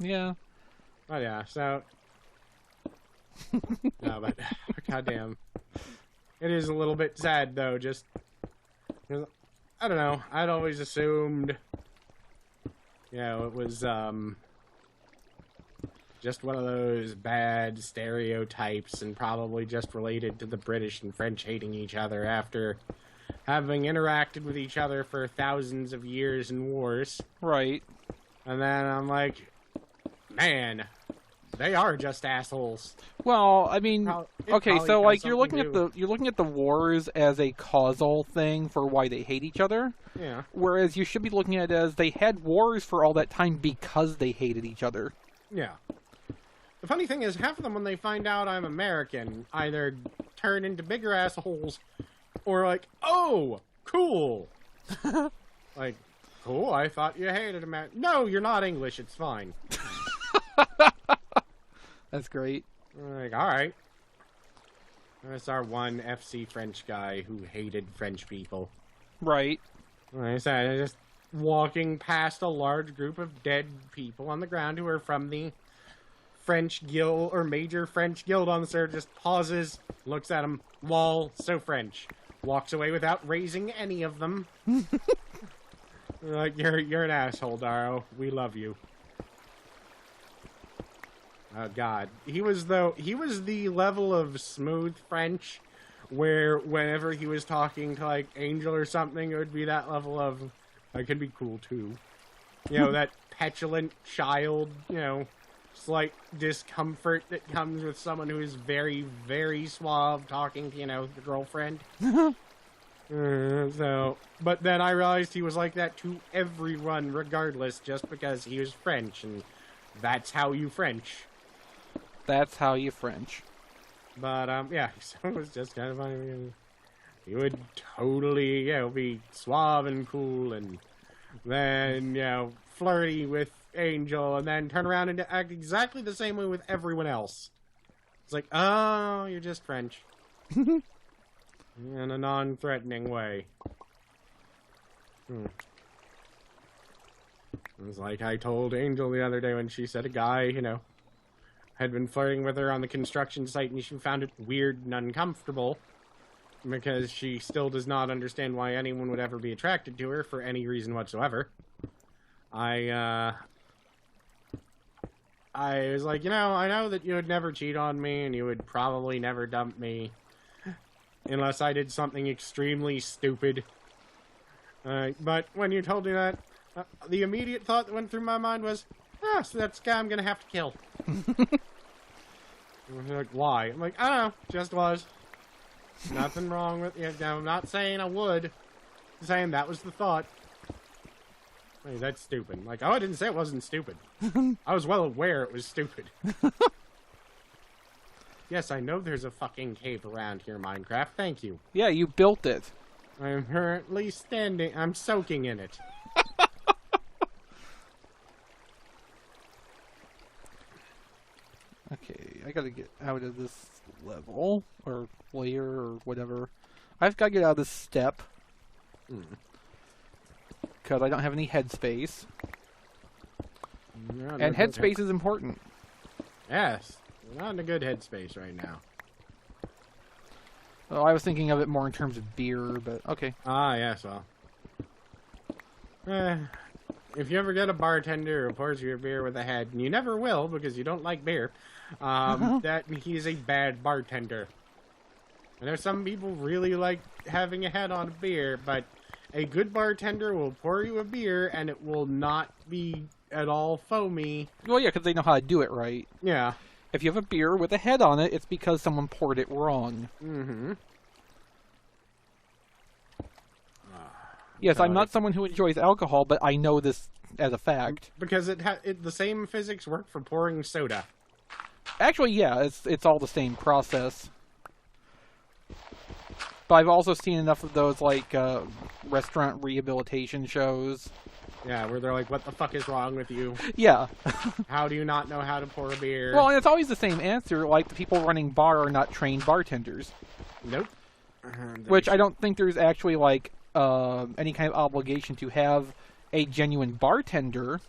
Yeah. Oh yeah, so no, but goddamn, it is a little bit sad though. Just I don't know. I'd always assumed, it was just one of those bad stereotypes, and probably just related to the British and French hating each other after having interacted with each other for thousands of years in wars. Right. And then I'm like, man, they are just assholes. Well, I mean, okay, so like you're looking at the wars as a causal thing for why they hate each other. Yeah. Whereas you should be looking at it as they had wars for all that time because they hated each other. Yeah. The funny thing is, half of them, when they find out I'm American, either turn into bigger assholes or like, oh, cool. Like, cool, I thought you hated America. No, you're not English, it's fine. That's great. Like, alright. That's our one FC French guy who hated French people. Right. Like I said, just walking past a large group of dead people on the ground who are from the French guild, or major French guild on the server, just pauses, looks at them, lol, so French. Walks away without raising any of them. Like, you're an asshole, Daro. We love you. Oh God, he was the level of smooth French where whenever he was talking to like Angel or something, it would be that level of I can be cool too. That petulant child, slight discomfort that comes with someone who is very, very suave talking to, the girlfriend. But then I realized he was like that to everyone regardless, just because he was French, and that's how you French. That's how you French. But, yeah, so it was just kind of funny. He would totally, be suave and cool, and then, flirty with Angel, and then turn around and act exactly the same way with everyone else. It's like, oh, you're just French. In a non-threatening way. It was like I told Angel the other day when she said a guy, had been flirting with her on the construction site, and she found it weird and uncomfortable because she still does not understand why anyone would ever be attracted to her for any reason whatsoever. I was like, I know that you would never cheat on me, and you would probably never dump me unless I did something extremely stupid. But when you told me that, the immediate thought that went through my mind was, so that's the guy I'm gonna have to kill. Like, why? I'm like, I don't know, just was. Nothing wrong with it. I'm not saying I would. I'm saying that was the thought. Hey, that's stupid. Like, I didn't say it wasn't stupid. I was well aware it was stupid. Yes, I know there's a fucking cave around here, Minecraft. Thank you. Yeah, you built it. I'm currently I'm soaking in it. Okay, I gotta get out of this level, or layer, or whatever. I've gotta get out of this step. Because I don't have any headspace. And headspace is important. Yes. We're not in a good headspace right now. Well, I was thinking of it more in terms of beer, but okay. Ah, yes, well. If you ever get a bartender who pours you a beer with a head, and you never will because you don't like beer, that he's a bad bartender. I know some people really like having a head on a beer, but a good bartender will pour you a beer and it will not be at all foamy. Well, yeah, because they know how to do it right. Yeah. If you have a beer with a head on it, it's because someone poured it wrong. Mm-hmm. Yes, I'm not someone who enjoys alcohol, but I know this as a fact. Because the same physics work for pouring soda. Actually, yeah, it's all the same process. But I've also seen enough of those, like, restaurant rehabilitation shows. Yeah, where they're like, what the fuck is wrong with you? Yeah. How do you not know how to pour a beer? Well, and it's always the same answer, like the people running bar are not trained bartenders. Nope. Which I don't think there's actually, like, any kind of obligation to have a genuine bartender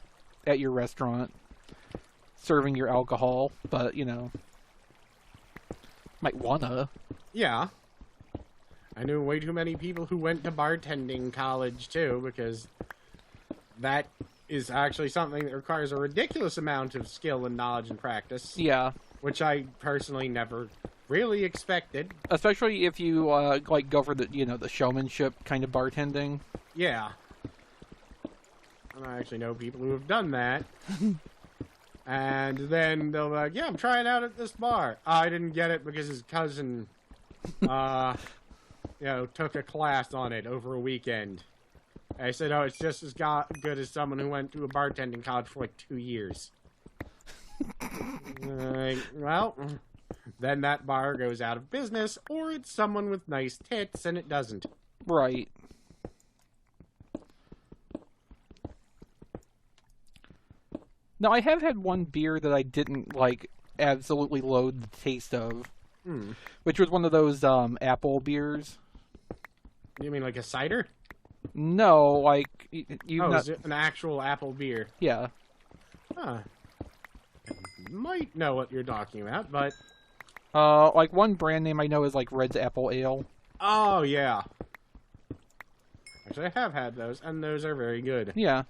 at your restaurant. serving your alcohol, but might wanna. Yeah. I knew way too many people who went to bartending college, too, because that is actually something that requires a ridiculous amount of skill and knowledge and practice, Yeah, which I personally never really expected. especially if you go for the showmanship kind of bartending. Yeah. And I actually know people who have done that. And then they'll be like, yeah, I'm trying out at this bar. I didn't get it because his cousin, took a class on it over a weekend. I said, oh, it's just as good as someone who went to a bartending college for like 2 years. Well, then that bar goes out of business, or it's someone with nice tits and it doesn't. Right. Now, I have had one beer that I didn't, absolutely loathe the taste of, which was one of those apple beers. You mean like a cider? No, Is it an actual apple beer? Yeah. Huh. I might know what you're talking about, but... one brand name I know is, Red's Apple Ale. Oh, yeah. Actually, I have had those, and those are very good. Yeah.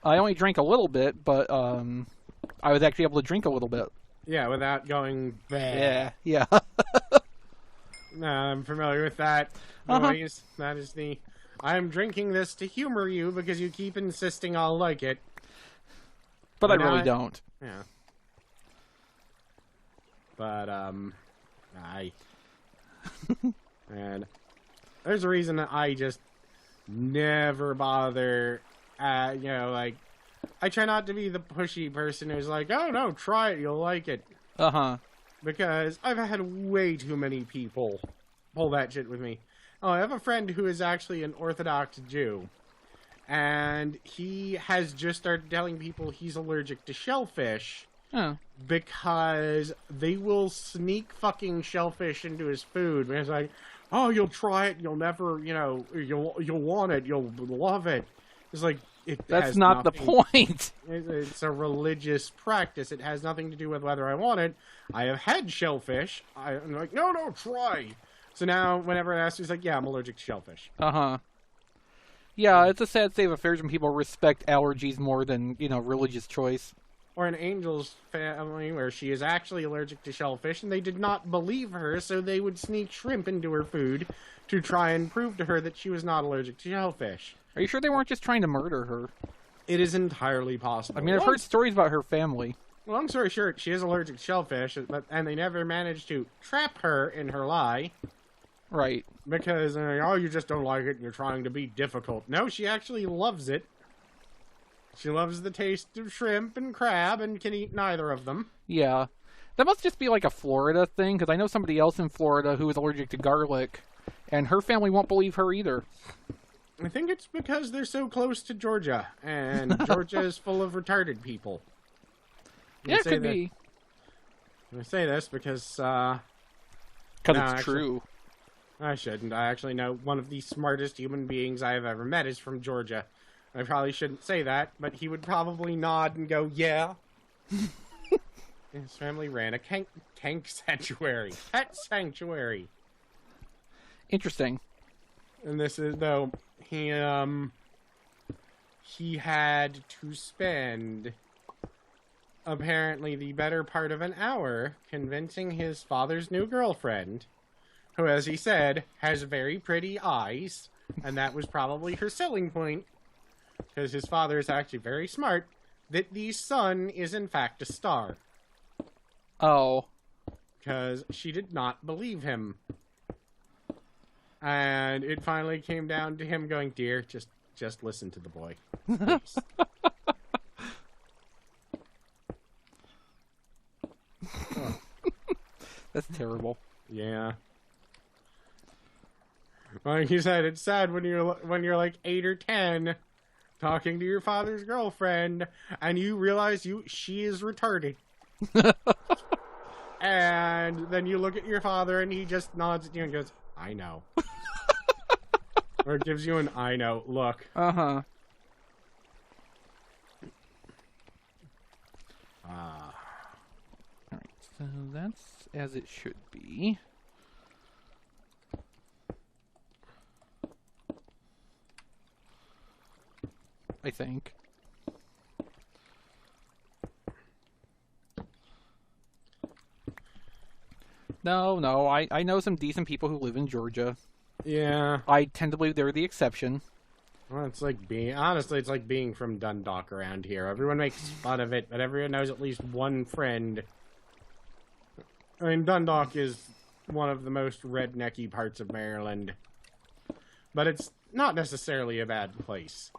I only drank a little bit, but, I was actually able to drink a little bit. Yeah, without going bad. Yeah. No, I'm familiar with that noise. That is the... I'm drinking this to humor you because you keep insisting I'll like it. But I really don't. Yeah. But, and there's a reason that I just never bother, I try not to be the pushy person who's like, oh no, try it, you'll like it. Uh-huh. Because I've had way too many people pull that shit with me. Oh, I have a friend who is actually an Orthodox Jew. And he has just started telling people he's allergic to shellfish. Oh. Because they will sneak fucking shellfish into his food. And it's like, oh, you'll try it, you'll never, you'll want it, you'll love it. It's like, that's not the point. It's a religious practice. It has nothing to do with whether I want it. I have had shellfish. I'm like, no, try. So now, whenever I ask, he's like, yeah, I'm allergic to shellfish. Uh-huh. Yeah, it's a sad state of affairs when people respect allergies more than, religious choice. Or an Angel's family where she is actually allergic to shellfish, and they did not believe her, so they would sneak shrimp into her food to try and prove to her that she was not allergic to shellfish. Are you sure they weren't just trying to murder her? It is entirely possible. I mean, I've heard stories about her family. Long story short, she is allergic to shellfish, and they never managed to trap her in her lie. Right. Because, you just don't like it and you're trying to be difficult. No, she actually loves it. She loves the taste of shrimp and crab and can eat neither of them. Yeah. That must just be like a Florida thing, because I know somebody else in Florida who is allergic to garlic, and her family won't believe her either. I think it's because they're so close to Georgia, and Georgia is full of retarded people. Yeah, it could be. I say this because, because it's true. I shouldn't. I actually know one of the smartest human beings I have ever met is from Georgia. I probably shouldn't say that, but he would probably nod and go, yeah. His family ran a tank sanctuary. Pet sanctuary. Interesting. And this is, though, he had to spend apparently the better part of an hour convincing his father's new girlfriend, who, as he said, has very pretty eyes, and that was probably her selling point, because his father is actually very smart, that the sun is in fact a star. Oh. Because she did not believe him. And it finally came down to him going, dear, just listen to the boy. Please. Oh. That's terrible. Yeah. Like you said, it's sad when you're like 8 or 10 talking to your father's girlfriend and you realize she is retarded. And then you look at your father and he just nods at you and goes, I know. Or gives you an I know look. Uh-huh. So that's as it should be. I think. No, I know some decent people who live in Georgia. Yeah. I tend to believe they're the exception. Well, it's like honestly, it's like being from Dundalk around here. Everyone makes fun of it, but everyone knows at least one friend. I mean, Dundalk is one of the most rednecky parts of Maryland, but it's not necessarily a bad place.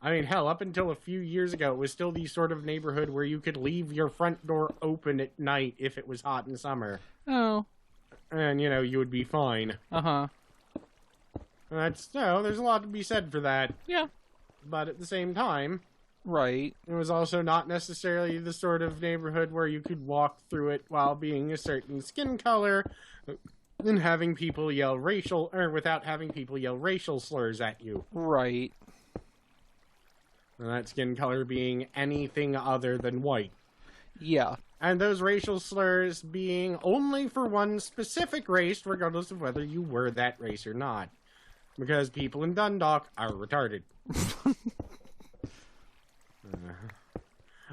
I mean, hell, up until a few years ago, it was still the sort of neighborhood where you could leave your front door open at night if it was hot in summer. Oh. And, you would be fine. Uh-huh. There's a lot to be said for that. Yeah. But at the same time, right. It was also not necessarily the sort of neighborhood where you could walk through it while being a certain skin color and having people yell without having people yell racial slurs at you. Right. And that skin color being anything other than white. Yeah. And those racial slurs being only for one specific race, regardless of whether you were that race or not. Because people in Dundalk are retarded.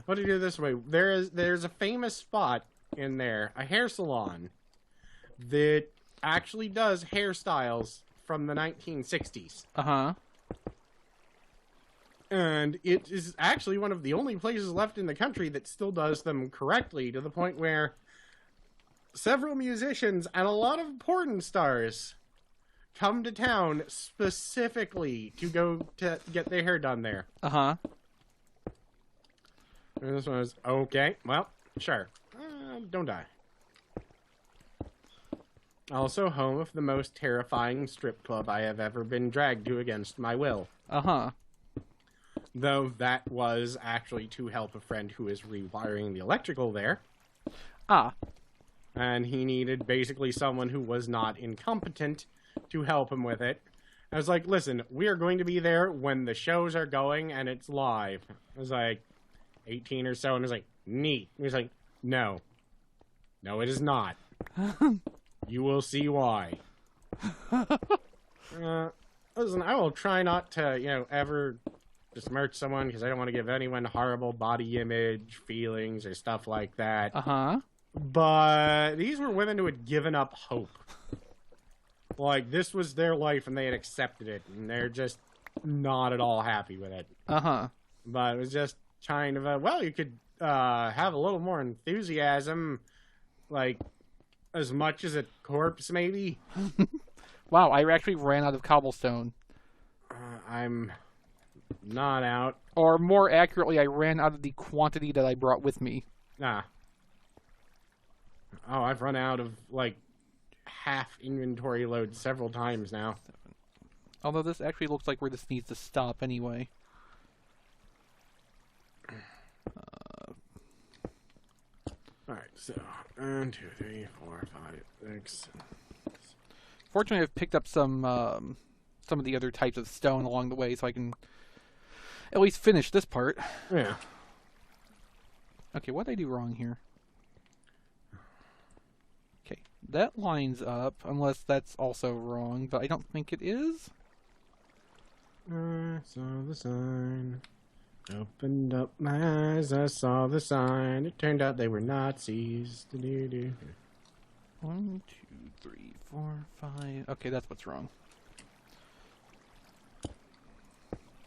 What do you do this way? There's a famous spot in there, a hair salon, that actually does hairstyles from the 1960s. Uh-huh. And it is actually one of the only places left in the country that still does them correctly, to the point where several musicians and a lot of porn stars come to town specifically to go to get their hair done there. Uh-huh. And this one was, okay, well, sure. Don't die. Also home of the most terrifying strip club I have ever been dragged to against my will. Uh-huh. Though that was actually to help a friend who is rewiring the electrical there. Ah. And he needed basically someone who was not incompetent to help him with it. I was like, listen, we are going to be there when the shows are going and it's live. I was like, 18 or so, and I was like, neat. He was like, no. No, it is not. You will see why. Listen, I will try not to, ever besmirch someone, because I don't want to give anyone horrible body image feelings or stuff like that. Uh-huh. But these were women who had given up hope. Like, this was their life, and they had accepted it, and they're just not at all happy with it. Uh-huh. But it was just kind of you could have a little more enthusiasm, like, as much as a corpse, maybe. Wow, I actually ran out of cobblestone. I'm not out. Or more accurately, I ran out of the quantity that I brought with me. Nah. Oh, I've run out of, like, half inventory load several times now. Although this actually looks like where this needs to stop anyway. Alright, so 1, 2, 3, 4, 5, 6. Fortunately, I've picked up some of the other types of stone along the way, so I can at least finish this part. Yeah. Okay, what did I do wrong here? Okay, that lines up, unless that's also wrong, but I don't think it is. I saw the sign. Opened up my eyes, I saw the sign. It turned out they were Nazis. 1, 2, 3, 4, 5. Okay, that's what's wrong.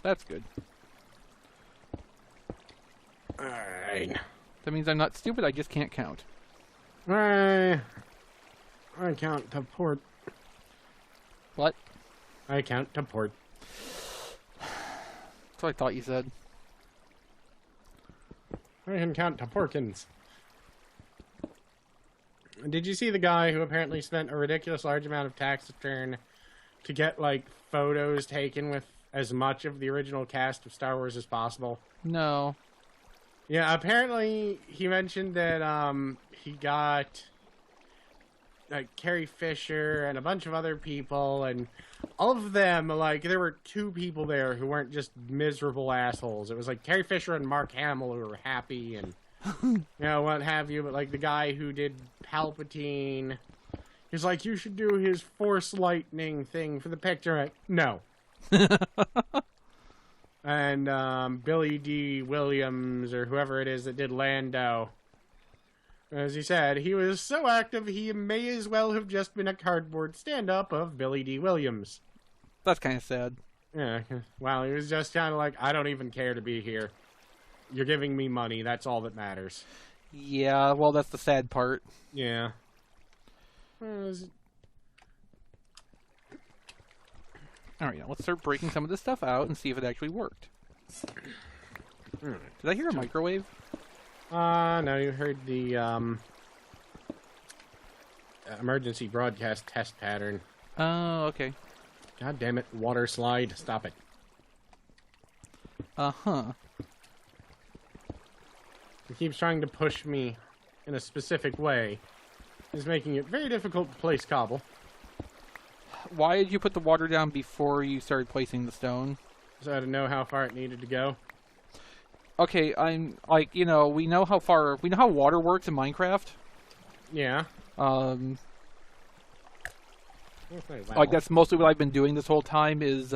That's good. Alright. That means I'm not stupid, I just can't count. I count to port. What? I count to port. That's what I thought you said. I can count to Porkins. Did you see the guy who apparently spent a ridiculous large amount of tax return to get, like, photos taken with as much of the original cast of Star Wars as possible? No. Yeah, apparently he mentioned that he got like Carrie Fisher and a bunch of other people, and all of them, like, there were 2 people there who weren't just miserable assholes. It was like Carrie Fisher and Mark Hamill who were happy, and you know, what have you, but like the guy who did Palpatine, he's like, you should do his Force lightning thing for the picture. Like, no. And Billy D. Williams, or whoever it is that did Lando, as he said, he was so active he may as well have just been a cardboard stand-up of Billy D. Williams. That's kind of sad. Yeah, well, he was just kind of like, I don't even care to be here. You're giving me money, that's all that matters. Yeah, well, that's the sad part. Yeah. Alright, now let's start breaking some of this stuff out and see if it actually worked. Did I hear a microwave? No, you heard the, emergency broadcast test pattern. Oh, okay. God damn it, water slide, stop it. Uh-huh. It keeps trying to push me in a specific way. It's making it very difficult to place cobble. Why did you put the water down before you started placing the stone? So I didn't know how far it needed to go. Okay, I'm, like, you know, we know how water works in Minecraft. Yeah. Like, that's mostly what I've been doing this whole time, is,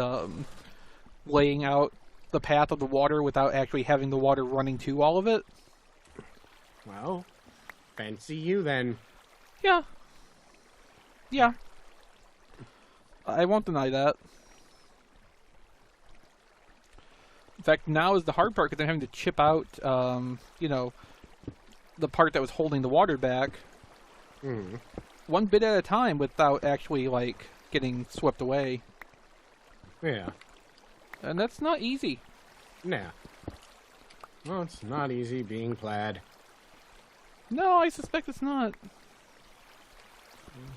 laying out the path of the water without actually having the water running to all of it. Well, fancy you then. Yeah. Yeah. I won't deny that. In fact, now is the hard part, because I'm having to chip out, you know, the part that was holding the water back. One bit at a time without actually, like, getting swept away. Yeah. And that's not easy. Nah. Well, it's not easy being plaid. No, I suspect it's not.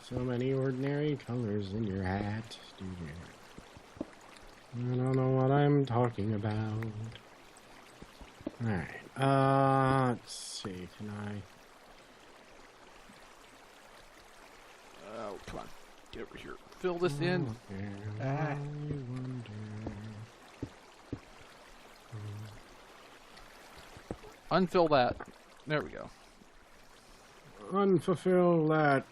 So many ordinary colors in your hat. I don't know what I'm talking about. Alright, let's see, can I... Oh, come on. Get over here. Fill this in. I wonder... Unfill that. There we go. Unfulfill that.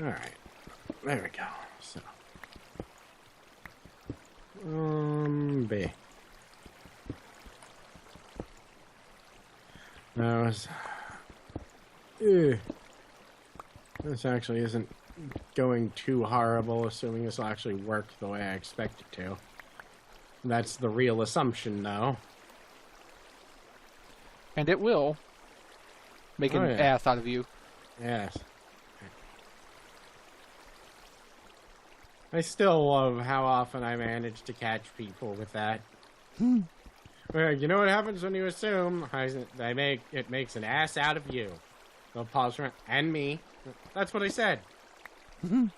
Alright. There we go. So. B. Now, this actually isn't going too horrible, assuming this will actually work the way I expect it to. That's the real assumption, though. And it will make an ass out of you. Yes. I still love how often I manage to catch people with that. Well, you know what happens when you assume it makes an ass out of you. They'll pause for and me. That's what I said. And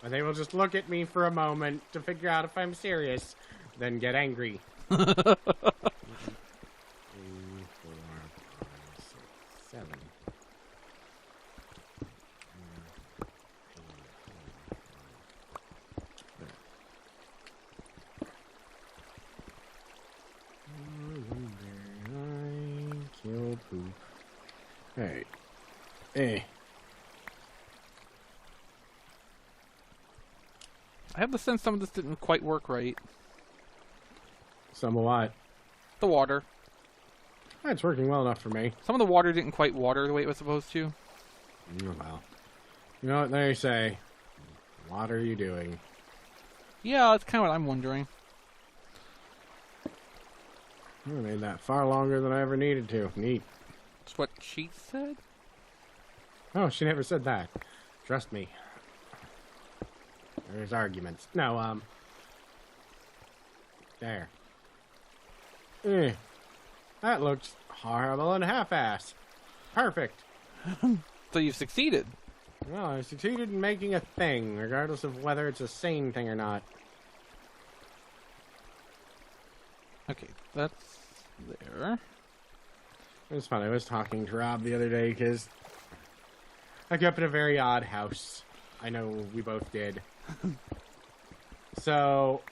they will just look at me for a moment to figure out if I'm serious, then get angry. 3, 4, 5, 6, 7. Kill poop. Alright. Hey. I have the sense some of this didn't quite work right. Some of what? The water. That's working well enough for me. Some of the water didn't quite water the way it was supposed to. Well. You know what they say. What are you doing? Yeah, that's kind of what I'm wondering. I made that far longer than I ever needed to. Neat. That's what she said? Oh, she never said that. Trust me. There's arguments. No, there. That looks horrible and half-ass. Perfect. So you've succeeded. Well, I succeeded in making a thing, regardless of whether it's a sane thing or not. Okay, that's there. It was fun. I was talking to Rob the other day, because I grew up in a very odd house. I know we both did. So,